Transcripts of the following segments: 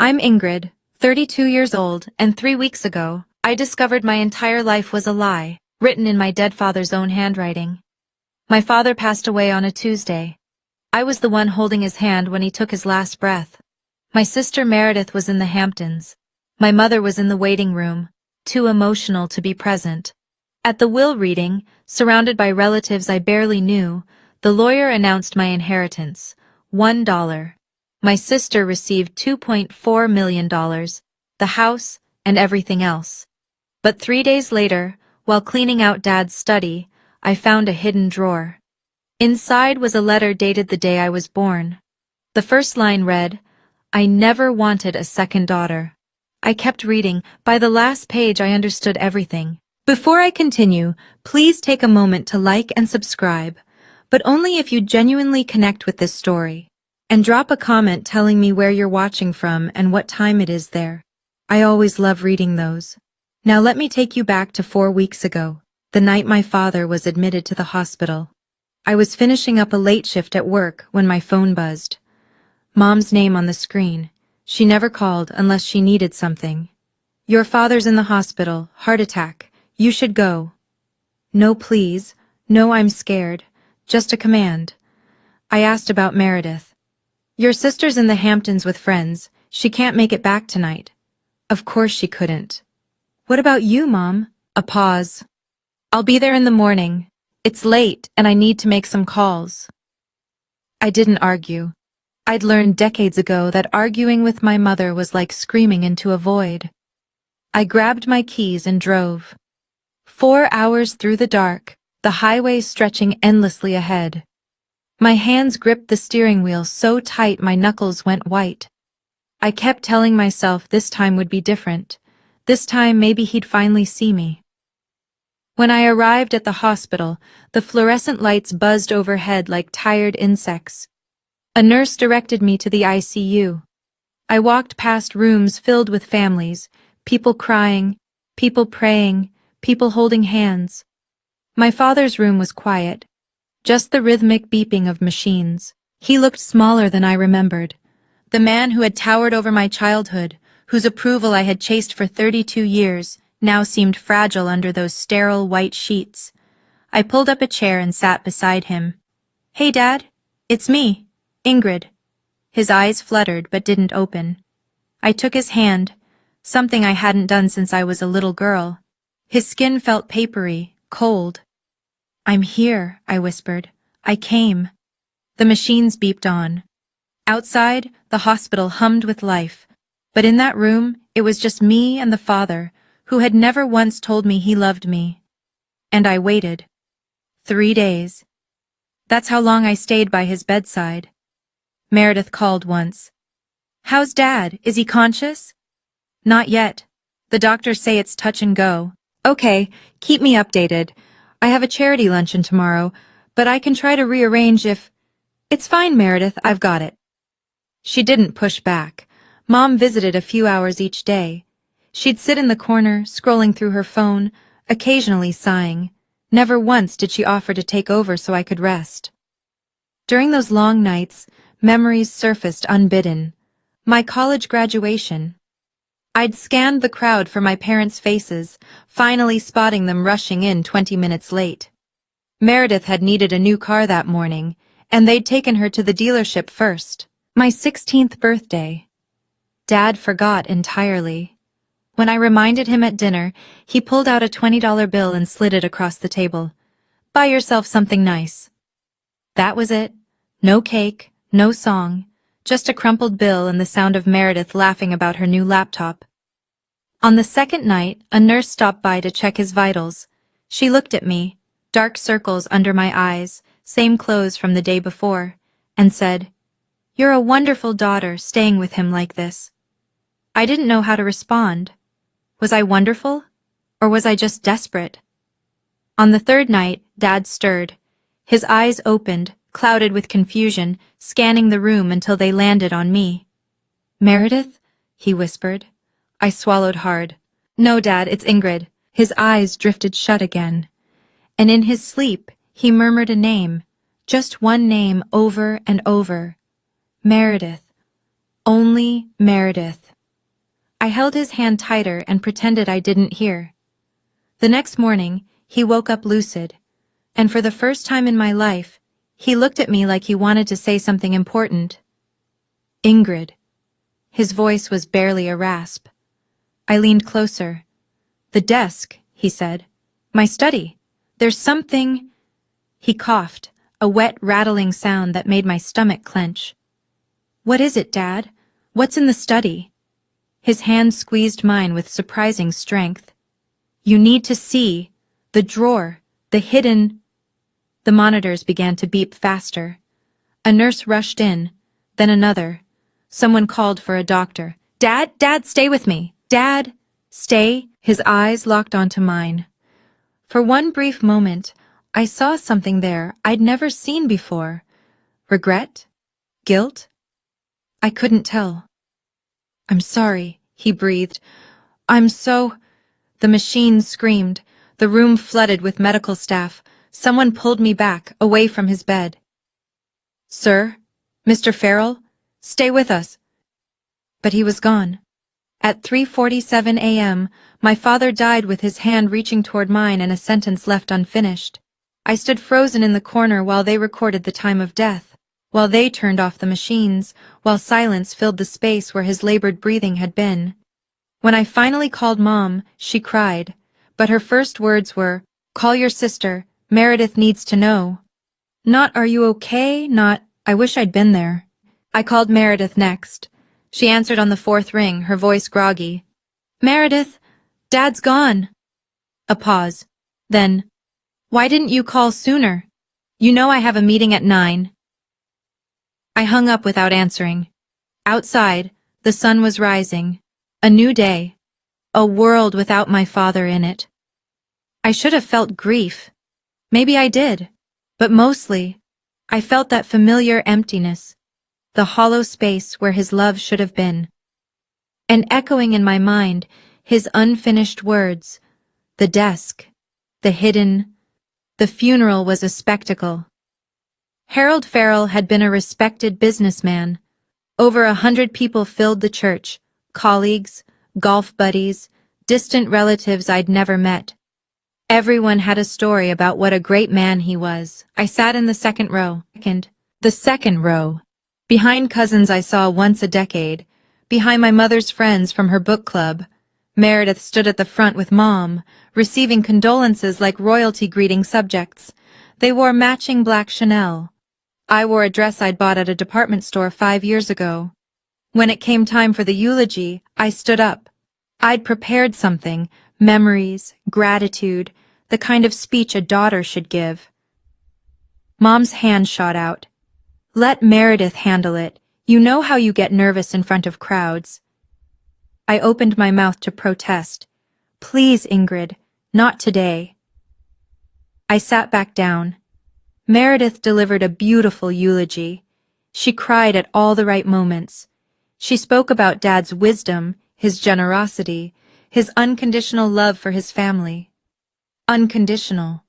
I'm Ingrid, 32 years old, and 3 weeks ago, I discovered my entire life was a lie, written in my dead father's own handwriting. My father passed away on a Tuesday. I was the one holding his hand when he took his last breath. My sister Meredith was in the Hamptons. My mother was in the waiting room, too emotional to be present. At the will reading, surrounded by relatives I barely knew, the lawyer announced my inheritance, $1. My sister received $2.4 million, the house, and everything else. But 3 days later, while cleaning out Dad's study, I found a hidden drawer. Inside was a letter dated the day I was born. The first line read, "I never wanted a second daughter." I kept reading. By the last page I understood everything. Before I continue, please take a moment to like and subscribe, but only if you genuinely connect with this story. And drop a comment telling me where you're watching from and what time it is there. I always love reading those. Now let me take you back to 4 weeks ago, the night my father was admitted to the hospital. I was finishing up a late shift at work when my phone buzzed. Mom's name on the screen. She never called unless she needed something. "Your father's in the hospital, heart attack. You should go." "No, please. No, I'm scared. Just a command." I asked about Meredith. "Your sister's in the Hamptons with friends. She can't make it back tonight." Of course she couldn't. "What about you, Mom?" A pause. "I'll be there in the morning. It's late and I need to make some calls." I didn't argue. I'd learned decades ago that arguing with my mother was like screaming into a void. I grabbed my keys and drove. 4 hours through the dark, the highway stretching endlessly ahead. My hands gripped the steering wheel so tight my knuckles went white. I kept telling myself this time would be different. This time maybe he'd finally see me. When I arrived at the hospital, the fluorescent lights buzzed overhead like tired insects. A nurse directed me to the ICU. I walked past rooms filled with families, people crying, people praying, people holding hands. My father's room was quiet, just the rhythmic beeping of machines. He looked smaller than I remembered. The man who had towered over my childhood, whose approval I had chased for 32 years, now seemed fragile under those sterile white sheets. I pulled up a chair and sat beside him. "Hey, Dad, it's me, Ingrid." His eyes fluttered but didn't open. I took his hand, something I hadn't done since I was a little girl. His skin felt papery, cold. "I'm here," I whispered. "I came." The machines beeped on. Outside, the hospital hummed with life, but in that room, it was just me and the father, who had never once told me he loved me. And I waited. 3 days. That's how long I stayed by his bedside. Meredith called once. "How's Dad? Is he conscious?" "Not yet. The doctors say it's touch and go." "Okay, keep me updated. I have a charity luncheon tomorrow, but I can try to rearrange if—" "It's fine, Meredith, I've got it." She didn't push back. Mom visited a few hours each day. She'd sit in the corner, scrolling through her phone, occasionally sighing. Never once did she offer to take over so I could rest. During those long nights, memories surfaced unbidden. My college graduation. I'd scanned the crowd for my parents' faces, finally spotting them rushing in 20 minutes late. Meredith had needed a new car that morning, and they'd taken her to the dealership first. My 16th birthday. Dad forgot entirely. When I reminded him at dinner, he pulled out a $20 bill and slid it across the table. "Buy yourself something nice." That was it. No cake, no song, just a crumpled bill and the sound of Meredith laughing about her new laptop. On the second night, a nurse stopped by to check his vitals. She looked at me, dark circles under my eyes, same clothes from the day before, and said, "You're a wonderful daughter staying with him like this." I didn't know how to respond. Was I wonderful? Or was I just desperate? On the third night, Dad stirred. His eyes opened, clouded with confusion, scanning the room until they landed on me. "Meredith?" he whispered. I swallowed hard. "No, Dad, it's Ingrid." His eyes drifted shut again. And in his sleep, he murmured a name, just one name over and over. Meredith. Only Meredith. I held his hand tighter and pretended I didn't hear. The next morning, he woke up lucid, and for the first time in my life, he looked at me like he wanted to say something important. Ingrid. His voice was barely a rasp. I leaned closer. The desk, he said. My study. There's something... He coughed, a wet, rattling sound that made my stomach clench. What is it, Dad? What's in the study? His hand squeezed mine with surprising strength. You need to see. The drawer. The hidden... The monitors began to beep faster. A nurse rushed in, then another. Someone called for a doctor. Dad, stay with me. Dad, stay. His eyes locked onto mine. For one brief moment, I saw something there I'd never seen before. Regret? Guilt? I couldn't tell. I'm sorry, he breathed. I'm so... The machine screamed. The room flooded with medical staff. Someone pulled me back, away from his bed. Sir? Mr. Farrell? Stay with us. But he was gone. At 3:47 a.m., my father died with his hand reaching toward mine and a sentence left unfinished. I stood frozen in the corner while they recorded the time of death, while they turned off the machines, while silence filled the space where his labored breathing had been. When I finally called Mom, she cried, but her first words were, "Call your sister, Meredith needs to know." Not, "Are you okay?" Not, "I wish I'd been there." I called Meredith next. She answered on the fourth ring, her voice groggy. "Meredith, Dad's gone." A pause. Then, "Why didn't you call sooner? You know I have a meeting at 9. I hung up without answering. Outside, the sun was rising. A new day. A world without my father in it. I should have felt grief. Maybe I did. But mostly, I felt that familiar emptiness. The hollow space where his love should have been. And echoing in my mind, his unfinished words. The desk. The hidden. The funeral was a spectacle. Harold Farrell had been a respected businessman. Over 100 people filled the church. Colleagues, golf buddies, distant relatives I'd never met. Everyone had a story about what a great man he was. I sat in the second row. The second row. Behind cousins I saw once a decade. Behind my mother's friends from her book club. Meredith stood at the front with Mom, receiving condolences like royalty greeting subjects. They wore matching black Chanel. I wore a dress I'd bought at a department store 5 years ago. When it came time for the eulogy, I stood up. I'd prepared something, memories, gratitude, the kind of speech a daughter should give. Mom's hand shot out. Let Meredith handle it. You know how you get nervous in front of crowds. I opened my mouth to protest. Please, Ingrid, not today. I sat back down. Meredith delivered a beautiful eulogy. She cried at all the right moments. She spoke about Dad's wisdom, his generosity, his unconditional love for his family. Unconditional.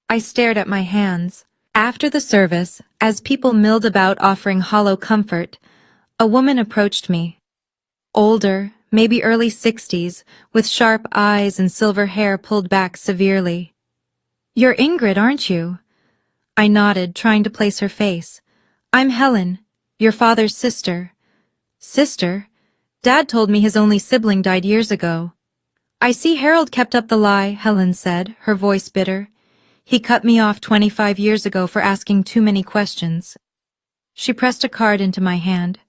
I stared at my hands. After the service, as people milled about offering hollow comfort, a woman approached me. Older, maybe early 60s, with sharp eyes and silver hair pulled back severely. You're Ingrid, aren't you? I nodded, trying to place her face. I'm Helen, your father's sister. Sister? Dad told me his only sibling died years ago. I see Harold kept up the lie, Helen said, her voice bitter. He cut me off 25 years ago for asking too many questions. She pressed a card into my hand.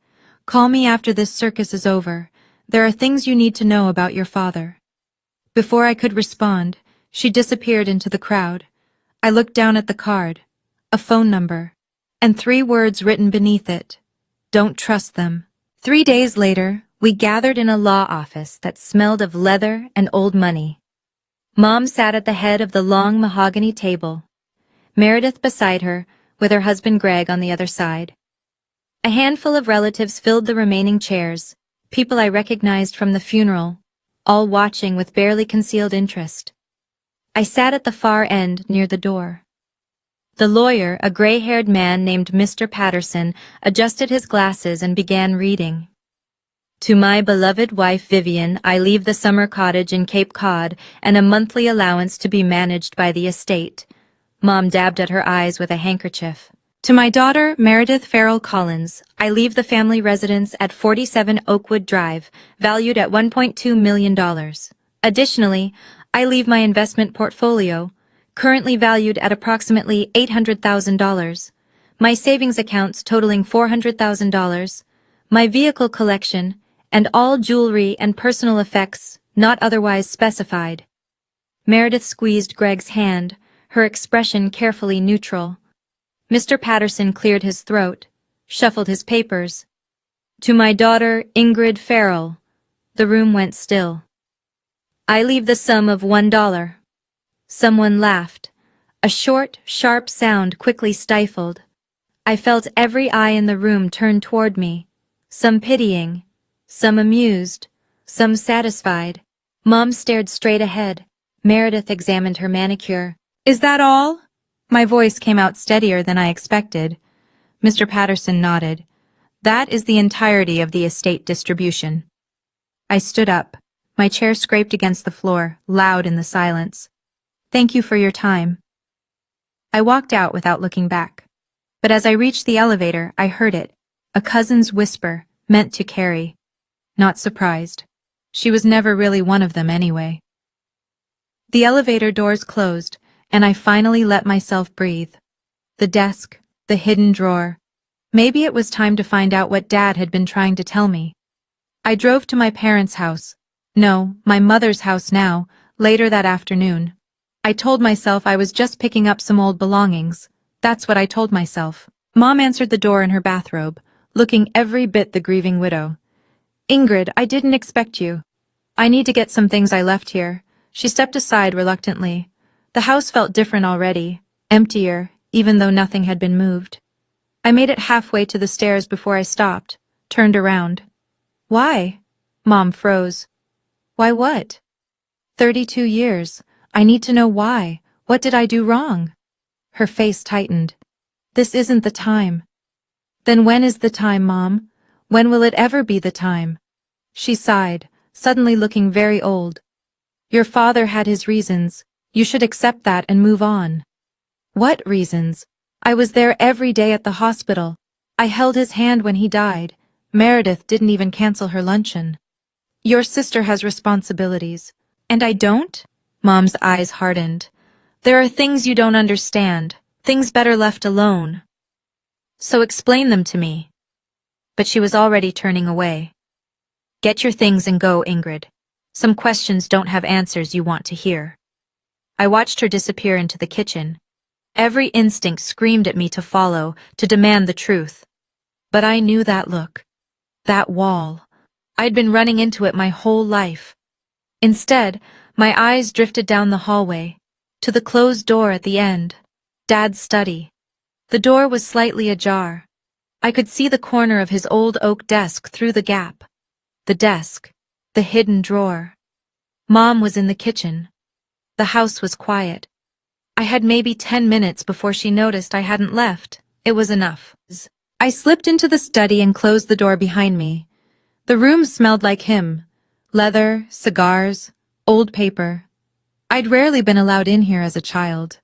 Call me after this circus is over. There are things you need to know about your father. Before I could respond, she disappeared into the crowd. I looked down at the card, a phone number, and 3 words written beneath it. Don't trust them. 3 days later, we gathered in a law office that smelled of leather and old money. Mom sat at the head of the long mahogany table, Meredith beside her, with her husband Greg on the other side. A handful of relatives filled the remaining chairs, people I recognized from the funeral, all watching with barely concealed interest. I sat at the far end near the door. The lawyer, a gray-haired man named Mr. Patterson, adjusted his glasses and began reading. To my beloved wife Vivian, I leave the summer cottage in Cape Cod and a monthly allowance to be managed by the estate. Mom dabbed at her eyes with a handkerchief. To my daughter, Meredith Farrell Collins, I leave the family residence at 47 Oakwood Drive, valued at $1.2 million. Additionally, I leave my investment portfolio, currently valued at approximately $800,000, my savings accounts totaling $400,000, my vehicle collection, and all jewelry and personal effects not otherwise specified. Meredith squeezed Greg's hand, her expression carefully neutral. Mr. Patterson cleared his throat, shuffled his papers. To my daughter, Ingrid Farrell. The room went still. I leave the sum of $1. Someone laughed. A short, sharp sound quickly stifled. I felt every eye in the room turn toward me, some pitying, some amused, some satisfied. Mom stared straight ahead. Meredith examined her manicure. Is that all? My voice came out steadier than I expected. Mr. Patterson nodded. That is the entirety of the estate distribution. I stood up. My chair scraped against the floor, loud in the silence. Thank you for your time. I walked out without looking back. But as I reached the elevator, I heard it, a cousin's whisper, meant to Carrie. Not surprised. She was never really one of them anyway. The elevator doors closed, and I finally let myself breathe. The desk, the hidden drawer. Maybe it was time to find out what Dad had been trying to tell me. I drove to my parents' house. No, my mother's house now, later that afternoon. I told myself I was just picking up some old belongings. That's what I told myself. Mom answered the door in her bathrobe, looking every bit the grieving widow. Ingrid, I didn't expect you. I need to get some things I left here. She stepped aside reluctantly. The house felt different already, emptier, even though nothing had been moved. I made it halfway to the stairs before I stopped, turned around. Why? Mom froze. Why what? 32 years. I need to know why. What did I do wrong? Her face tightened. This isn't the time. Then when is the time, Mom? When will it ever be the time? She sighed, suddenly looking very old. Your father had his reasons. You should accept that and move on. What reasons? I was there every day at the hospital. I held his hand when he died. Meredith didn't even cancel her luncheon. Your sister has responsibilities. And I don't? Mom's eyes hardened. There are things you don't understand, things better left alone. So explain them to me. But she was already turning away. Get your things and go, Ingrid. Some questions don't have answers you want to hear. I watched her disappear into the kitchen. Every instinct screamed at me to follow, to demand the truth. But I knew that look. That wall. I'd been running into it my whole life. Instead, my eyes drifted down the hallway, to the closed door at the end. Dad's study. The door was slightly ajar. I could see the corner of his old oak desk through the gap. The desk. The hidden drawer. Mom was in the kitchen. The house was quiet. I had maybe 10 minutes before she noticed I hadn't left. It was enough. I slipped into the study and closed the door behind me. The room smelled like him. Leather, cigars, old paper. I'd rarely been allowed in here as a child.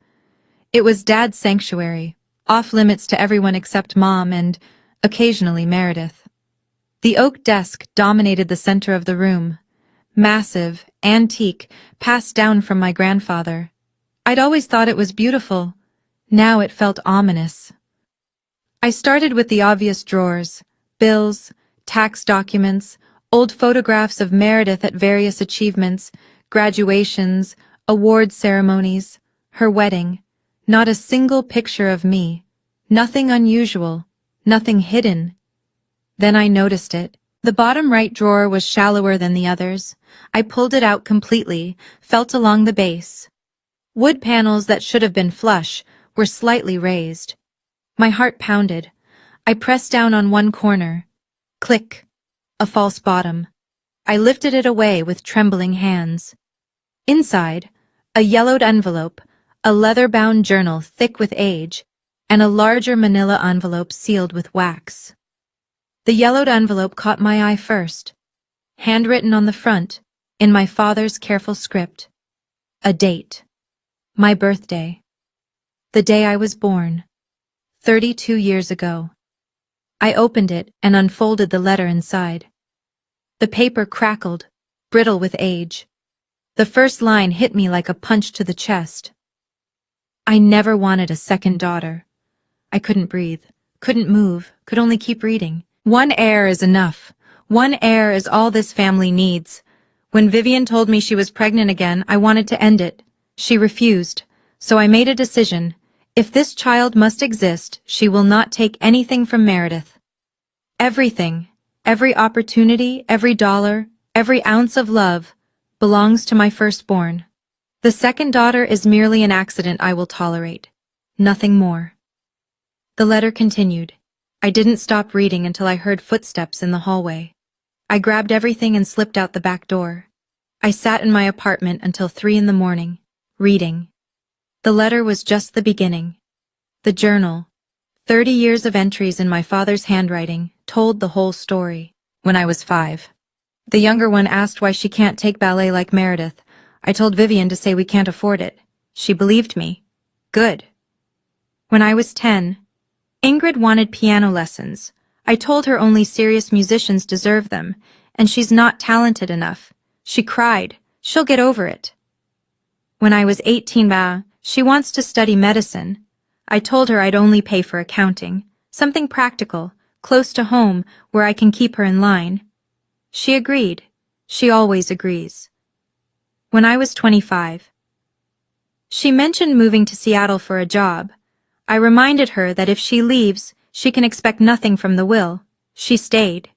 It was Dad's sanctuary, off limits to everyone except Mom and, occasionally, Meredith. The oak desk dominated the center of the room. Massive, antique, passed down from my grandfather. I'd always thought it was beautiful. Now it felt ominous. I started with the obvious drawers: bills, tax documents, old photographs of Meredith at various achievements, graduations, award ceremonies, her wedding. Not a single picture of me. Nothing unusual, nothing hidden. Then I noticed it. The bottom right drawer was shallower than the others. I pulled it out completely, felt along the base. Wood panels that should have been flush were slightly raised. My heart pounded. I pressed down on one corner. Click. A false bottom. I lifted it away with trembling hands. Inside, a yellowed envelope, a leather-bound journal thick with age, and a larger manila envelope sealed with wax. The yellowed envelope caught my eye first. handwritten on the front, in my father's careful script. A date. My birthday. The day I was born. 32 years ago. I opened it and unfolded the letter inside. The paper crackled, brittle with age. The first line hit me like a punch to the chest. I never wanted a second daughter. I couldn't breathe, couldn't move, could only keep reading. One heir is enough. One heir is all this family needs. When Vivian told me she was pregnant again, I wanted to end it. She refused, so I made a decision. If this child must exist, she will not take anything from Meredith. Everything, every opportunity, every dollar, every ounce of love, belongs to my firstborn. The second daughter is merely an accident I will tolerate. Nothing more. The letter continued. I didn't stop reading until I heard footsteps in the hallway. I grabbed everything and slipped out the back door. I sat in my apartment until 3 in the morning, reading. The letter was just the beginning. The journal, 30 years of entries in my father's handwriting, told the whole story. When I was 5. The younger one asked why she can't take ballet like Meredith. I told Vivian to say we can't afford it. She believed me. Good. When I was 10, Ingrid wanted piano lessons. I told her only serious musicians deserve them, and she's not talented enough. She cried. She'll get over it. When I was 18, she wants to study medicine. I told her I'd only pay for accounting, something practical, close to home, where I can keep her in line. She agreed. She always agrees. When I was 25, she mentioned moving to Seattle for a job. I reminded her that if she leaves, she can expect nothing from the will. She stayed.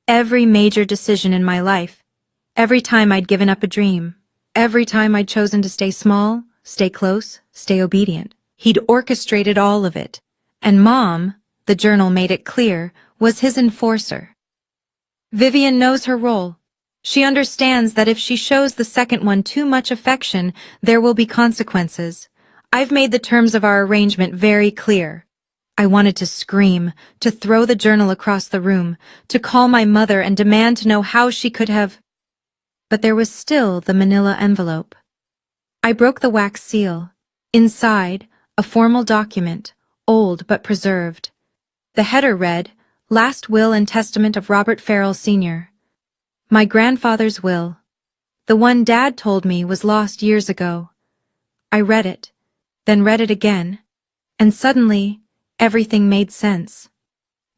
Every major decision in my life, every time I'd given up a dream, every time I'd chosen to stay small, stay close, stay obedient, he'd orchestrated all of it. And Mom, the journal made it clear, was his enforcer. Vivian knows her role. She understands that if she shows the second one too much affection, there will be consequences. I've made the terms of our arrangement very clear. I wanted to scream, to throw the journal across the room, to call my mother and demand to know how she could have. But there was still the manila envelope. I broke the wax seal. Inside, a formal document, old but preserved. The header read, Last Will and Testament of Robert Farrell Sr. My grandfather's will. The one Dad told me was lost years ago. I read it, then read it again, and suddenly, everything made sense.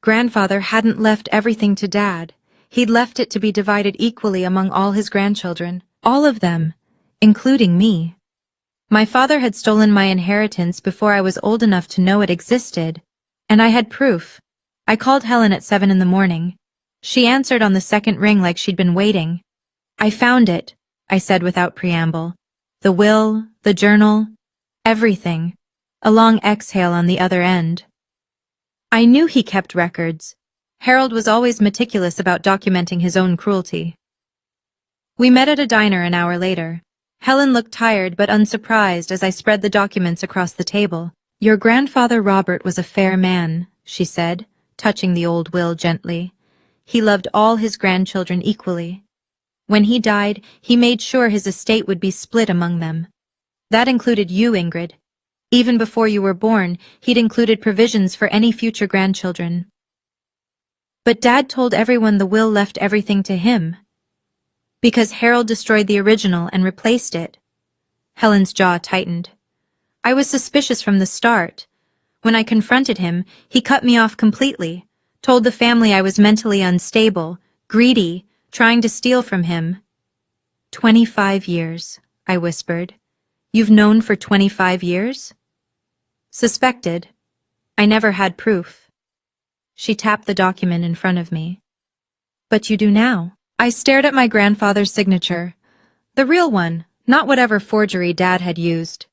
Grandfather hadn't left everything to Dad. He'd left it to be divided equally among all his grandchildren, all of them, including me. My father had stolen my inheritance before I was old enough to know it existed, and I had proof. I called Helen at 7 in the morning. She answered on the second ring like she'd been waiting. I found it, I said without preamble. The will, the journal, everything. A long exhale on the other end. I knew he kept records. Harold was always meticulous about documenting his own cruelty. We met at a diner an hour later. Helen looked tired but unsurprised as I spread the documents across the table. Your grandfather Robert was a fair man, she said, touching the old will gently. He loved all his grandchildren equally. When he died, he made sure his estate would be split among them. That included you, Ingrid. Even before you were born, he'd included provisions for any future grandchildren. But Dad told everyone the will left everything to him. Because Harold destroyed the original and replaced it. Helen's jaw tightened. I was suspicious from the start. When I confronted him, he cut me off completely, told the family I was mentally unstable, greedy, trying to steal from him. 25 years, I whispered. You've known for 25 years? Suspected. I never had proof. She tapped the document in front of me. But you do now. I stared at my grandfather's signature. The real one, not whatever forgery Dad had used.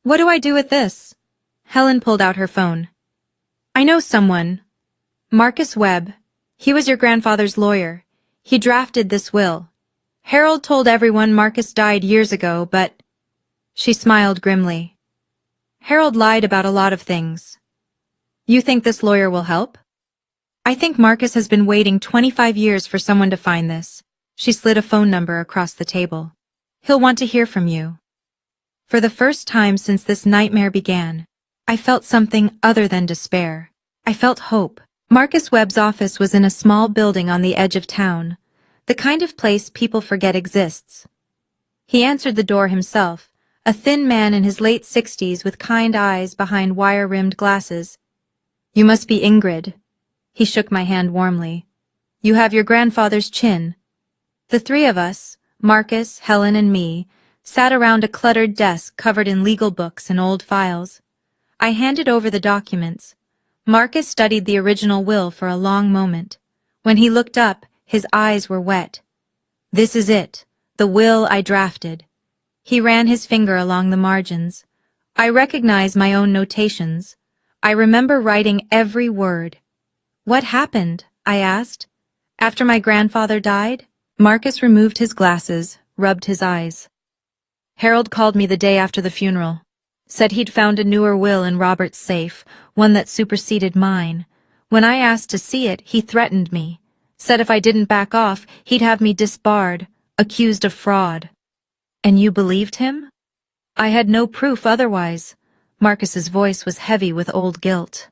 What do I do with this? Helen pulled out her phone. I know someone. Marcus Webb. He was your grandfather's lawyer. He drafted this will. Harold told everyone Marcus died years ago, but... She smiled grimly. Harold lied about a lot of things. You think this lawyer will help? I think Marcus has been waiting 25 years for someone to find this. She slid a phone number across the table. He'll want to hear from you. For the first time since this nightmare began, I felt something other than despair. I felt hope. Marcus Webb's office was in a small building on the edge of town, the kind of place people forget exists. He answered the door himself, a thin man in his late 60s with kind eyes behind wire-rimmed glasses. You must be Ingrid. He shook my hand warmly. You have your grandfather's chin. The three of us, Marcus, Helen, and me, sat around a cluttered desk covered in legal books and old files. I handed over the documents. Marcus studied the original will for a long moment. When he looked up, his eyes were wet. This is it, the will I drafted. He ran his finger along the margins. I recognize my own notations. I remember writing every word. What happened? I asked. After my grandfather died? Marcus removed his glasses, rubbed his eyes. Harold called me the day after the funeral. Said he'd found a newer will in Robert's safe, one that superseded mine. When I asked to see it, he threatened me. Said if I didn't back off, he'd have me disbarred, accused of fraud. And you believed him? I had no proof otherwise. Marcus's voice was heavy with old guilt.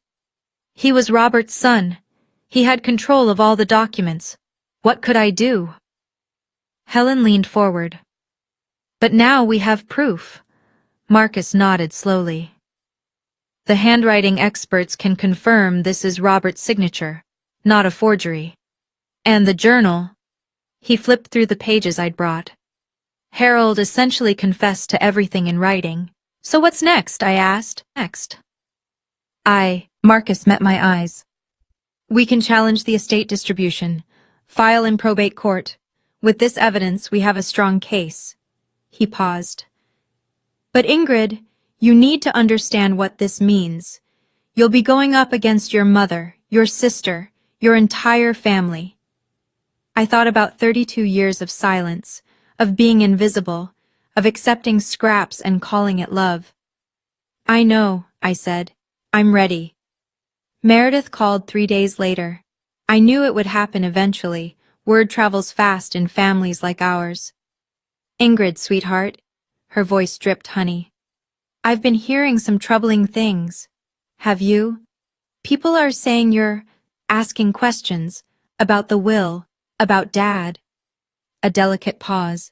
He was Robert's son. He had control of all the documents. What could I do? Helen leaned forward. But now we have proof. Marcus nodded slowly. The handwriting experts can confirm this is Robert's signature, not a forgery. And the journal. He flipped through the pages I'd brought. Harold essentially confessed to everything in writing. So what's next? I asked. Next. Marcus met my eyes. We can challenge the estate distribution, file in probate court. With this evidence, we have a strong case. He paused. But Ingrid, you need to understand what this means. You'll be going up against your mother, your sister, your entire family. I thought about 32 years of silence, of being invisible, of accepting scraps and calling it love. I know, I said. I'm ready. Meredith called 3 days later. I knew it would happen eventually. Word travels fast in families like ours. Ingrid, sweetheart. Her voice dripped honey. I've been hearing some troubling things. Have you? People are saying you're asking questions about the will, about Dad. A delicate pause.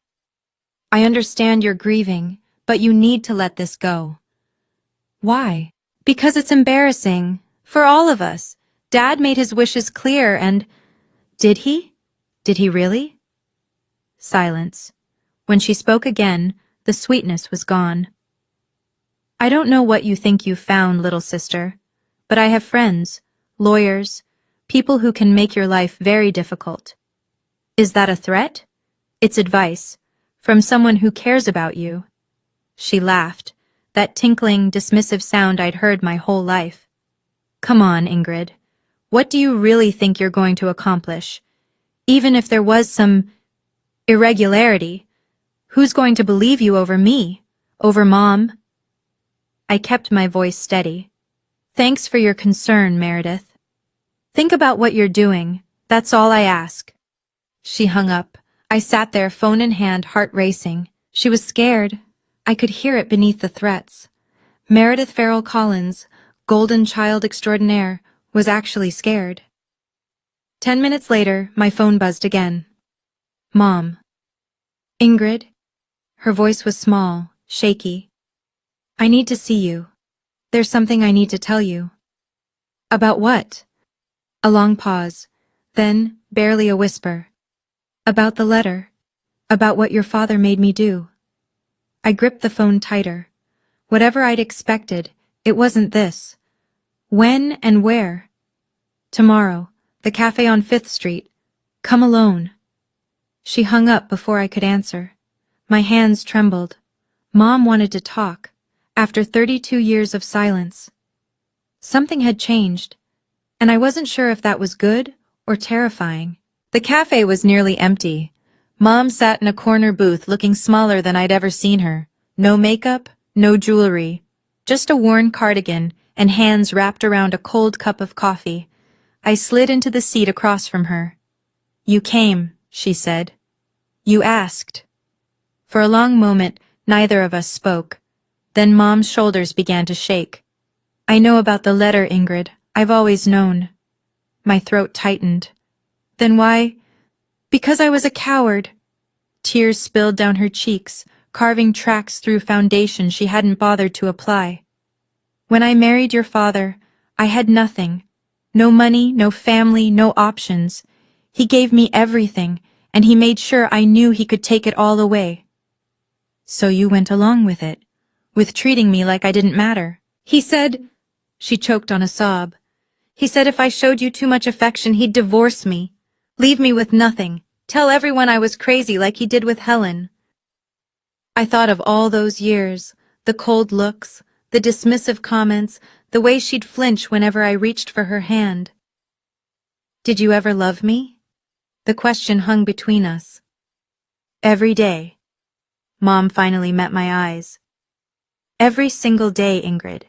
I understand you're grieving, but you need to let this go. Why? Because it's embarrassing. For all of us. Dad made his wishes clear and... Did he? Did he really? Silence. When she spoke again, the sweetness was gone. I don't know what you think you've found, little sister, but I have friends, lawyers, people who can make your life very difficult. Is that a threat? It's advice, from someone who cares about you. She laughed, that tinkling, dismissive sound I'd heard my whole life. Come on, Ingrid. What do you really think you're going to accomplish? Even if there was some irregularity, who's going to believe you over me? Over Mom? I kept my voice steady. Thanks for your concern, Meredith. Think about what you're doing. That's all I ask. She hung up. I sat there, phone in hand, heart racing. She was scared. I could hear it beneath the threats. Meredith Farrell Collins, golden child extraordinaire, was actually scared. 10 minutes later, my phone buzzed again. Mom. Ingrid? Her voice was small, shaky. I need to see you. There's something I need to tell you. About what? A long pause, then barely a whisper. About the letter. About what your father made me do. I gripped the phone tighter. Whatever I'd expected, it wasn't this. When and where? Tomorrow, the cafe on 5th Street. Come alone. She hung up before I could answer. My hands trembled. Mom wanted to talk, after 32 years of silence. Something had changed, and I wasn't sure if that was good or terrifying. The cafe was nearly empty. Mom sat in a corner booth looking smaller than I'd ever seen her. No makeup, no jewelry, just a worn cardigan and hands wrapped around a cold cup of coffee. I slid into the seat across from her. "You came," she said. "You asked." For a long moment, neither of us spoke. Then Mom's shoulders began to shake. "I know about the letter, Ingrid. I've always known." My throat tightened. "Then why?" "Because I was a coward." Tears spilled down her cheeks, carving tracks through foundation she hadn't bothered to apply. "When I married your father, I had nothing. No money, no family, no options. He gave me everything, and he made sure I knew he could take it all away." "So you went along with it, with treating me like I didn't matter." "He said," she choked on a sob, "he said if I showed you too much affection, he'd divorce me, leave me with nothing, tell everyone I was crazy like he did with Helen." I thought of all those years, the cold looks, the dismissive comments, the way she'd flinch whenever I reached for her hand. "Did you ever love me?" The question hung between us. "Every day." Mom finally met my eyes. "Every single day, Ingrid.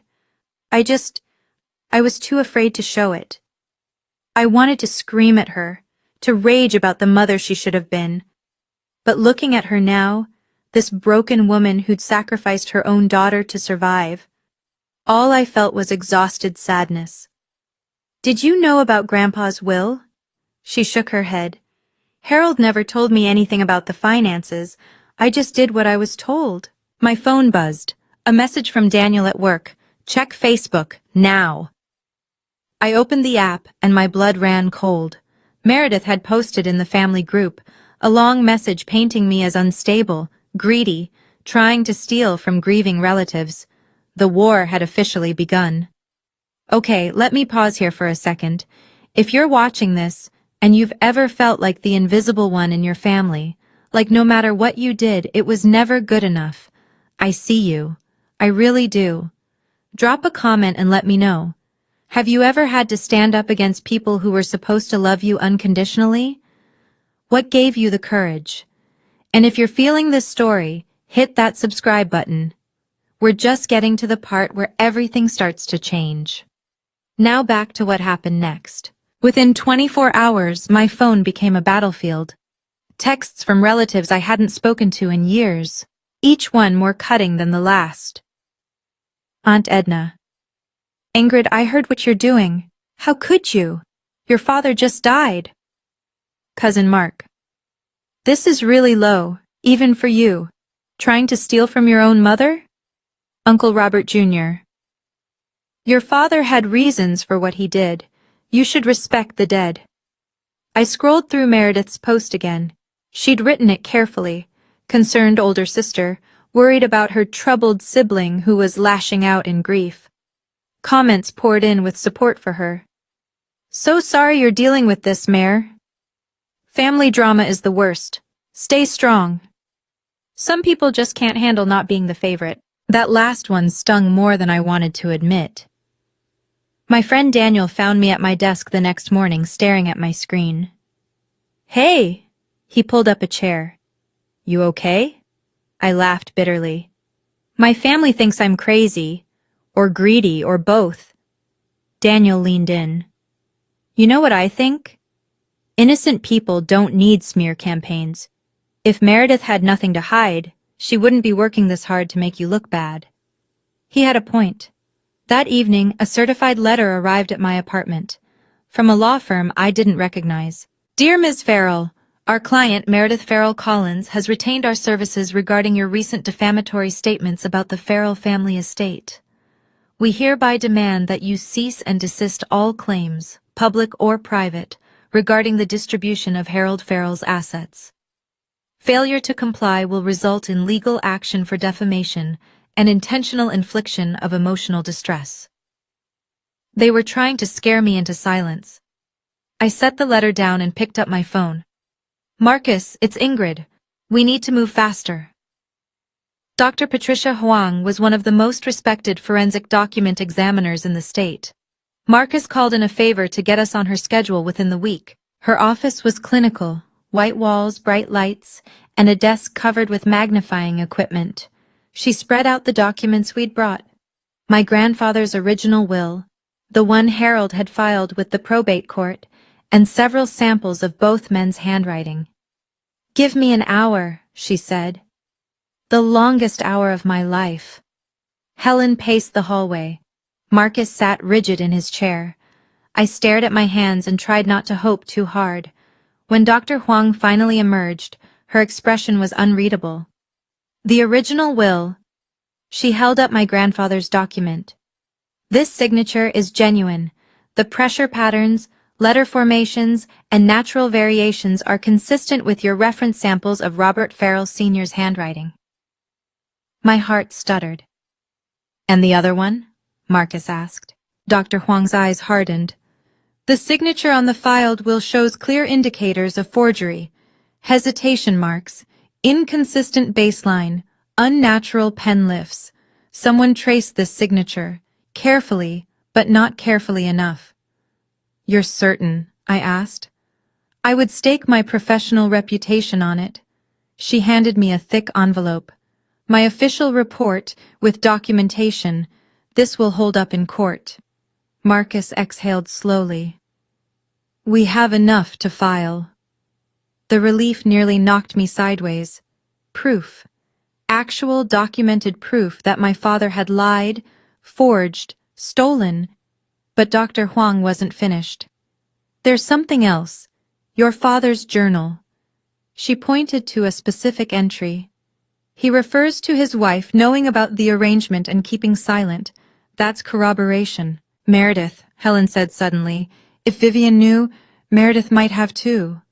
I was too afraid to show it. I wanted to scream at her, to rage about the mother she should have been. But looking at her now, this broken woman who'd sacrificed her own daughter to survive, all I felt was exhausted sadness. "Did you know about Grandpa's will?" She shook her head. "Harold never told me anything about the finances. I just did what I was told." My phone buzzed. A message from Daniel at work. "Check Facebook, now." I opened the app and my blood ran cold. Meredith had posted in the family group a long message painting me as unstable, greedy, trying to steal from grieving relatives. The war had officially begun. Okay, let me pause here for a second. If you're watching this, and you've ever felt like the invisible one in your family, like no matter what you did, it was never good enough, I see you. I really do. Drop a comment and let me know. Have you ever had to stand up against people who were supposed to love you unconditionally? What gave you the courage? And if you're feeling this story, hit that subscribe button. We're just getting to the part where everything starts to change. Now back to what happened next. Within 24 hours, my phone became a battlefield. Texts from relatives I hadn't spoken to in years, each one more cutting than the last. Aunt Edna. "Ingrid, I heard what you're doing. How could you? Your father just died." Cousin Mark. "This is really low, even for you. Trying to steal from your own mother?" Uncle Robert Jr. "Your father had reasons for what he did. You should respect the dead." I scrolled through Meredith's post again. She'd written it carefully. Concerned older sister, worried about her troubled sibling who was lashing out in grief. Comments poured in with support for her. "So sorry you're dealing with this, Mare. Family drama is the worst. Stay strong." Some people just can't handle not being the favorite. That last one stung more than I wanted to admit. My friend Daniel found me at my desk the next morning staring at my screen. "Hey!" He pulled up a chair. "You okay?" I laughed bitterly. "My family thinks I'm crazy, or greedy, or both." Daniel leaned in. "You know what I think? Innocent people don't need smear campaigns. If Meredith had nothing to hide, she wouldn't be working this hard to make you look bad." He had a point. That evening, a certified letter arrived at my apartment, from a law firm I didn't recognize. "Dear Ms. Farrell, our client, Meredith Farrell Collins, has retained our services regarding your recent defamatory statements about the Farrell family estate. We hereby demand that you cease and desist all claims, public or private, regarding the distribution of Harold Farrell's assets. Failure to comply will result in legal action for defamation and intentional infliction of emotional distress." They were trying to scare me into silence. I set the letter down and picked up my phone. "Marcus, it's Ingrid. We need to move faster." Dr. Patricia Huang was one of the most respected forensic document examiners in the state. Marcus called in a favor to get us on her schedule within the week. Her office was clinical, white walls, bright lights, and a desk covered with magnifying equipment. She spread out the documents we'd brought. My grandfather's original will, the one Harold had filed with the probate court, and several samples of both men's handwriting. "Give me an hour," she said. "The longest hour of my life." Helen paced the hallway. Marcus sat rigid in his chair. I stared at my hands and tried not to hope too hard. When Dr. Huang finally emerged, her expression was unreadable. "The original will." She held up my grandfather's document. "This signature is genuine. The pressure patterns, letter formations, and natural variations are consistent with your reference samples of Robert Farrell Sr.'s handwriting." My heart stuttered. "And the other one?" Marcus asked. Dr. Huang's eyes hardened. "The signature on the filed will shows clear indicators of forgery, hesitation marks, inconsistent baseline, unnatural pen lifts. Someone traced this signature, carefully, but not carefully enough." "You're certain?" I asked. "I would stake my professional reputation on it." She handed me a thick envelope. "My official report, with documentation. This will hold up in court." Marcus exhaled slowly. "We have enough to file." The relief nearly knocked me sideways. Proof. Actual documented proof that my father had lied, forged, stolen. But Dr. Huang wasn't finished. "There's something else. Your father's journal." She pointed to a specific entry. "He refers to his wife knowing about the arrangement and keeping silent. That's corroboration." "Meredith," Helen said suddenly. "If Vivian knew, Meredith might have too."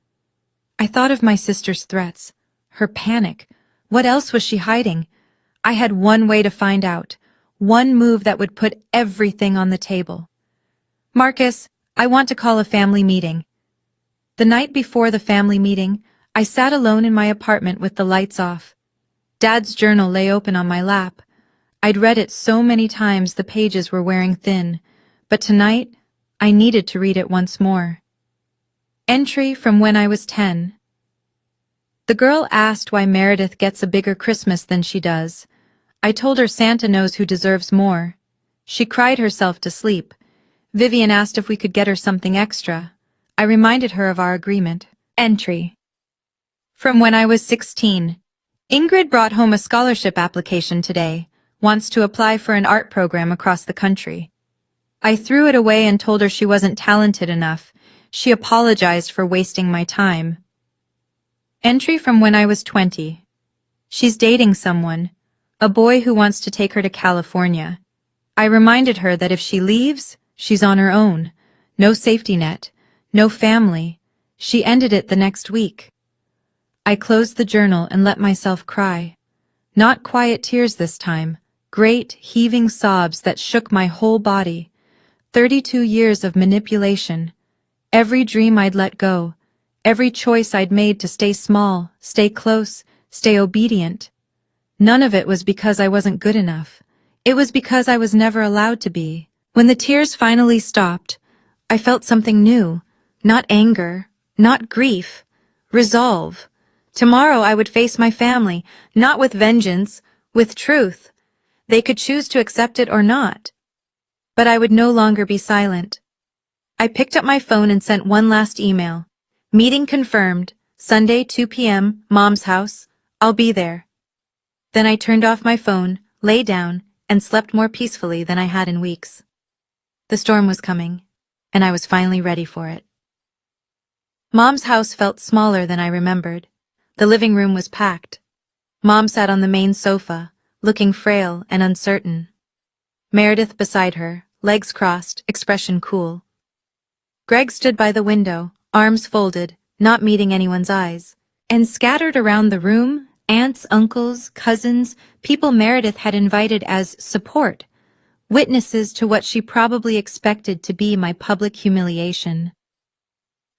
I thought of my sister's threats, her panic. What else was she hiding? I had one way to find out, one move that would put everything on the table. "Marcus, I want to call a family meeting." The night before the family meeting, I sat alone in my apartment with the lights off. Dad's journal lay open on my lap. I'd read it so many times the pages were wearing thin, but tonight I needed to read it once more. Entry from when I was 10. The girl asked why Meredith gets a bigger Christmas than she does. I told her Santa knows who deserves more. She cried herself to sleep. Vivian asked if we could get her something extra. I reminded her of our agreement. Entry. From when I was 16. Ingrid brought home a scholarship application today. Wants to apply for an art program across the country. I threw it away and told her she wasn't talented enough. She apologized for wasting my time. Entry from when I was 20. She's dating someone, a boy who wants to take her to California. I reminded her that if she leaves, she's on her own. No safety net, no family. She ended it the next week. I closed the journal and let myself cry. Not quiet tears this time, great, heaving sobs that shook my whole body. 32 years of manipulation. Every dream I'd let go. Every choice I'd made to stay small, stay close, stay obedient. None of it was because I wasn't good enough. It was because I was never allowed to be. When the tears finally stopped, I felt something new. Not anger, not grief. Resolve. Tomorrow I would face my family, not with vengeance, with truth. They could choose to accept it or not. But I would no longer be silent. I picked up my phone and sent one last email. Meeting confirmed. Sunday, 2 p.m., Mom's house. I'll be there. Then I turned off my phone, lay down, and slept more peacefully than I had in weeks. The storm was coming, and I was finally ready for it. Mom's house felt smaller than I remembered. The living room was packed. Mom sat on the main sofa, looking frail and uncertain. Meredith beside her, legs crossed, expression cool. Greg stood by the window, arms folded, not meeting anyone's eyes. And scattered around the room, aunts, uncles, cousins, people Meredith had invited as support, witnesses to what she probably expected to be my public humiliation.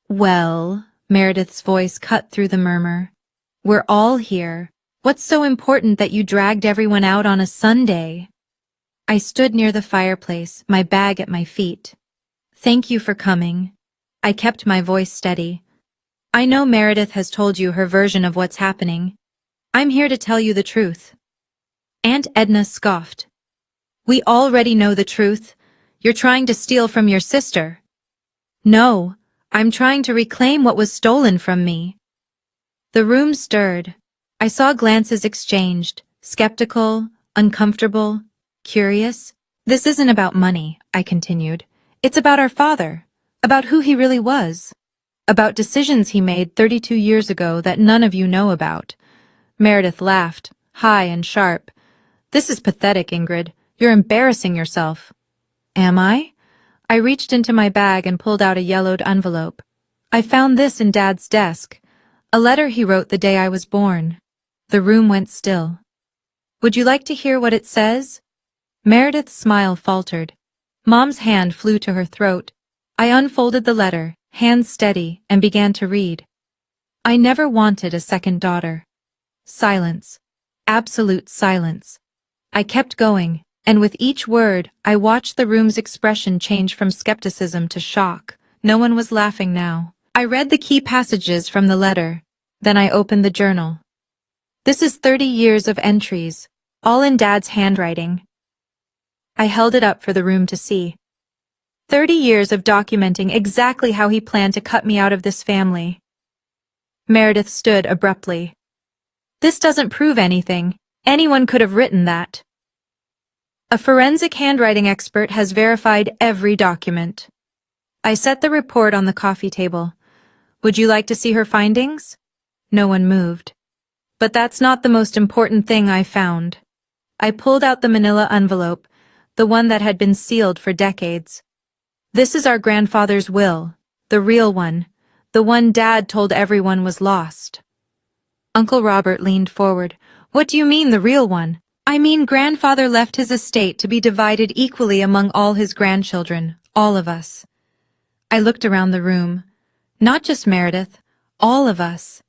"Well," Meredith's voice cut through the murmur, "we're all here. What's so important that you dragged everyone out on a Sunday?" I stood near the fireplace, my bag at my feet. "Thank you for coming." I kept my voice steady. "I know Meredith has told you her version of what's happening. I'm here to tell you the truth." Aunt Edna scoffed. "We already know the truth. You're trying to steal from your sister. No, I'm trying to reclaim what was stolen from me. The room stirred. I saw glances exchanged, skeptical, uncomfortable, curious. This isn't about money, I continued. It's about our father, about who he really was, about decisions he made 32 years ago that none of you know about. Meredith laughed, high and sharp. This is pathetic, Ingrid. You're embarrassing yourself. Am I? I reached into my bag and pulled out a yellowed envelope. I found this in Dad's desk, a letter he wrote the day I was born. The room went still. Would you like to hear what it says? Meredith's smile faltered. Mom's hand flew to her throat. I unfolded the letter, hands steady, and began to read. I never wanted a second daughter. Silence. Absolute silence. I kept going, and with each word, I watched the room's expression change from skepticism to shock. No one was laughing now. I read the key passages from the letter. Then I opened the journal. This is 30 years of entries, all in Dad's handwriting. I held it up for the room to see. 30 years of documenting exactly how he planned to cut me out of this family. Meredith stood abruptly. This doesn't prove anything. Anyone could have written that. A forensic handwriting expert has verified every document. I set the report on the coffee table. Would you like to see her findings? No one moved. But that's not the most important thing I found. I pulled out the manila envelope, the one that had been sealed for decades. This is our grandfather's will, the real one, the one Dad told everyone was lost. Uncle Robert leaned forward. What do you mean, the real one? I mean, Grandfather left his estate to be divided equally among all his grandchildren, all of us. I looked around the room. Not just Meredith, all of us.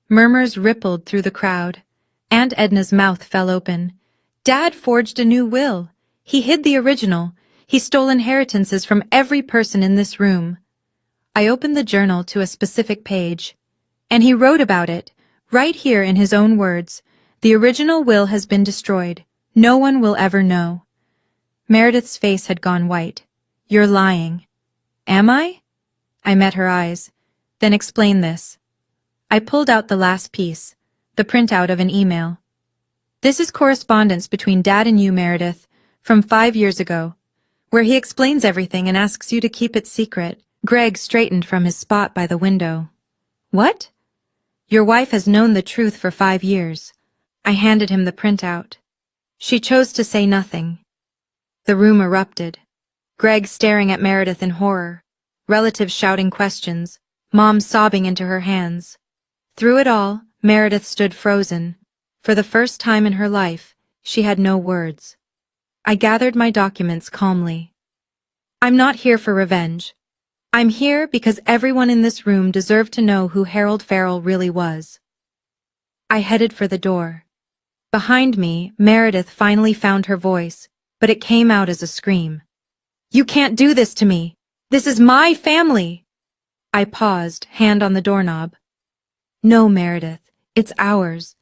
Murmurs rippled through the crowd. Aunt Edna's mouth fell open. Dad forged a new will. He hid the original. He stole inheritances from every person in this room. I opened the journal to a specific page. And he wrote about it, right here in his own words. The original will has been destroyed. No one will ever know. Meredith's face had gone white. You're lying. Am I? I met her eyes. Then explain this. I pulled out the last piece, the printout of an email. This is correspondence between Dad and you, Meredith, from 5 years ago, where he explains everything and asks you to keep it secret. Greg straightened from his spot by the window. What? Your wife has known the truth for 5 years. I handed him the printout. She chose to say nothing. The room erupted. Greg staring at Meredith in horror, relatives shouting questions, Mom sobbing into her hands. Through it all, Meredith stood frozen. For the first time in her life, she had no words. I gathered my documents calmly. I'm not here for revenge. I'm here because everyone in this room deserved to know who Harold Farrell really was. I headed for the door. Behind me, Meredith finally found her voice, but it came out as a scream. You can't do this to me. This is my family. I paused, hand on the doorknob. No, Meredith, it's ours.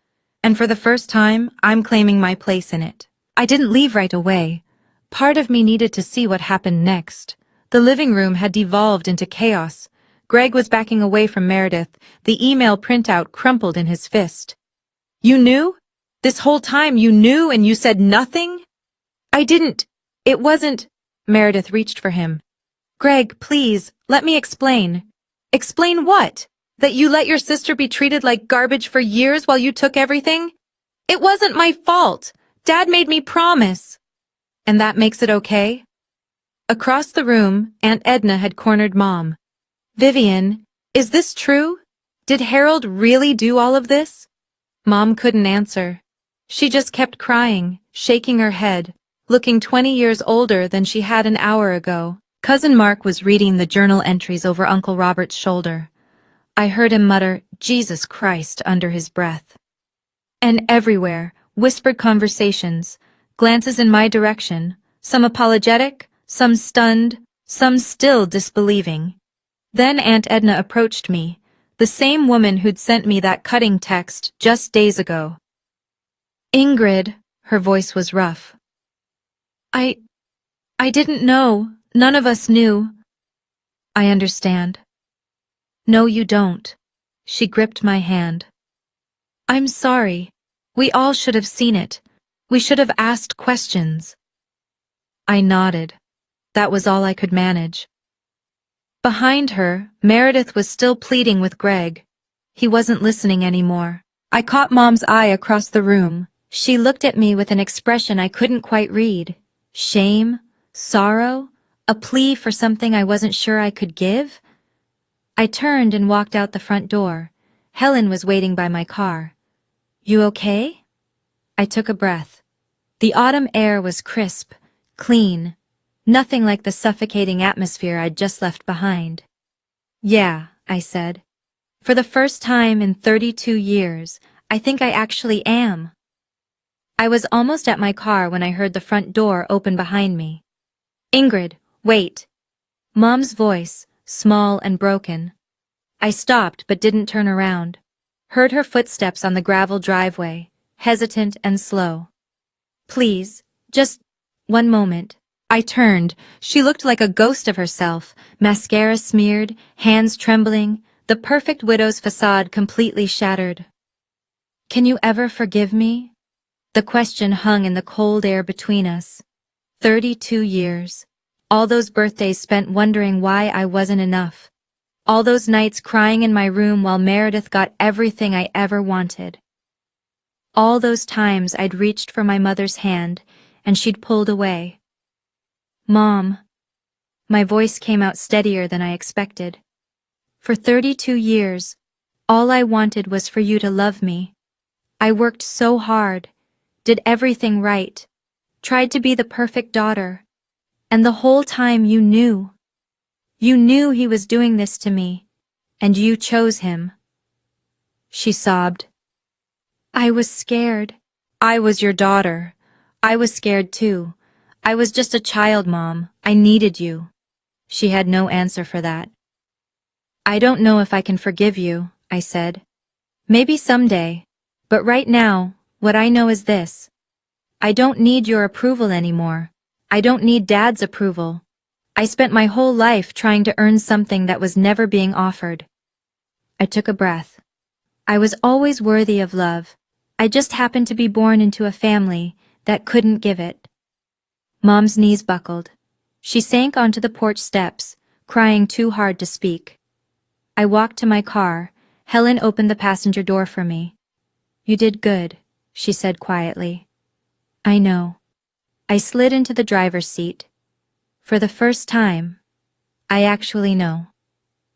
And for the first time, I'm claiming my place in it. I didn't leave right away. Part of me needed to see what happened next. The living room had devolved into chaos. Greg was backing away from Meredith, the email printout crumpled in his fist. You knew? This whole time you knew and you said nothing? I didn't. It wasn't. Meredith reached for him. Greg, please, let me explain. Explain what? That you let your sister be treated like garbage for years while you took everything? It wasn't my fault. Dad made me promise. And that makes it okay? Across the room, Aunt Edna had cornered Mom. Vivian, is this true? Did Harold really do all of this? Mom couldn't answer. She just kept crying, shaking her head, looking 20 years older than she had an hour ago. Cousin Mark was reading the journal entries over Uncle Robert's shoulder. I heard him mutter, Jesus Christ, under his breath. And everywhere, whispered conversations, glances in my direction, some apologetic, some stunned, some still disbelieving. Then Aunt Edna approached me, the same woman who'd sent me that cutting text just days ago. Ingrid, her voice was rough. I I didn't know. None of us knew. I understand. No, you don't. She gripped my hand. I'm sorry. We all should have seen it. We should have asked questions. I nodded. That was all I could manage. Behind her, Meredith was still pleading with Greg. He wasn't listening anymore. I caught Mom's eye across the room. She looked at me with an expression I couldn't quite read. Shame? Sorrow? A plea for something I wasn't sure I could give? I turned and walked out the front door. Helen was waiting by my car. You okay? I took a breath. The autumn air was crisp, clean, nothing like the suffocating atmosphere I'd just left behind. Yeah, I said. For the first time in 32 years, I think I actually am. I was almost at my car when I heard the front door open behind me. Ingrid, wait. Mom's voice, small and broken. I stopped but didn't turn around. Heard her footsteps on the gravel driveway, hesitant and slow. Please, just one moment. I turned. She looked like a ghost of herself, mascara smeared, hands trembling, the perfect widow's facade completely shattered. Can you ever forgive me? The question hung in the cold air between us. 32 years. All those birthdays spent wondering why I wasn't enough. All those nights crying in my room while Meredith got everything I ever wanted. All those times I'd reached for my mother's hand, and she'd pulled away. Mom. My voice came out steadier than I expected. For 32 years, all I wanted was for you to love me. I worked so hard, did everything right, tried to be the perfect daughter, and the whole time you knew. You knew he was doing this to me, and you chose him. She sobbed. I was scared. I was your daughter. I was scared too. I was just a child, Mom. I needed you. She had no answer for that. I don't know if I can forgive you, I said. Maybe someday, but right now, what I know is this. I don't need your approval anymore. I don't need Dad's approval. I spent my whole life trying to earn something that was never being offered. I took a breath. I was always worthy of love. I just happened to be born into a family that couldn't give it. Mom's knees buckled. She sank onto the porch steps, crying too hard to speak. I walked to my car. Helen opened the passenger door for me. You did good, she said quietly. I know. I slid into the driver's seat. For the first time, I actually know.